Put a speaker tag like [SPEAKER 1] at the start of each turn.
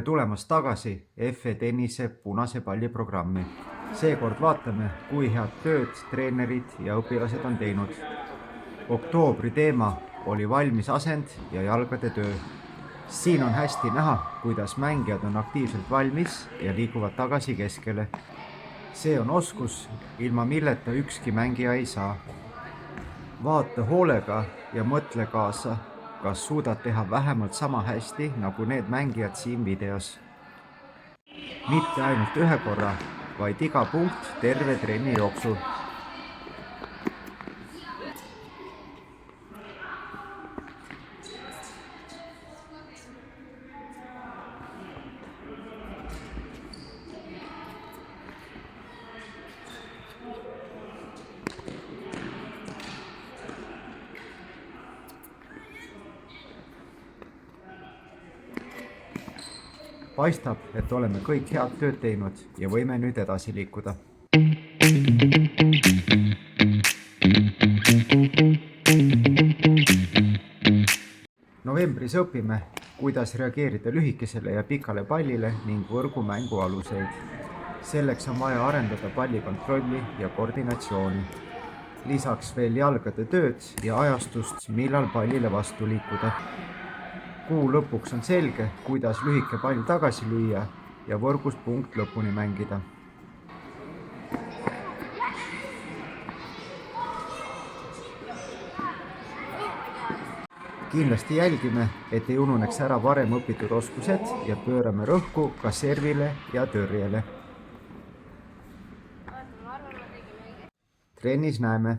[SPEAKER 1] Tere tulemast tagasi FE Tennise punase palli programmi. Seekord vaatame, kui head tööd treenerid ja õpilased on teinud. Oktoobri teema oli valmis asend ja jalgade töö. Siin on hästi näha, kuidas mängijad on aktiivselt valmis ja liiguvad tagasi keskele. See on oskus, ilma milleta ükski mängija ei saa. Vaata hoolega ja mõtle kaasa, kas suudad teha vähemalt sama hästi nagu need mängijad siin videos. Mitte ainult ühe korra, vaid iga punkt terve trenni jooksul. Paistab, et oleme kõik head tööd teinud ja võime nüüd edasi liikuda. Novembris õpime, kuidas reageerida lühikesele ja pikale pallile ning võrgumängu aluseid. Selleks on vaja arendada palli kontrolli ja koordinatsiooni. Lisaks veel jalgade tööd ja ajastust, millal pallile vastu liikuda. Kuu lõpuks on selge, kuidas lühike pall tagasi lüüa ja võrgus punkt lõpuni mängida. Kindlasti jälgime, et ei ununeks ära varem õpitud oskused ja pöörame rõhku ka servile ja tõrjele. Trennis näeme!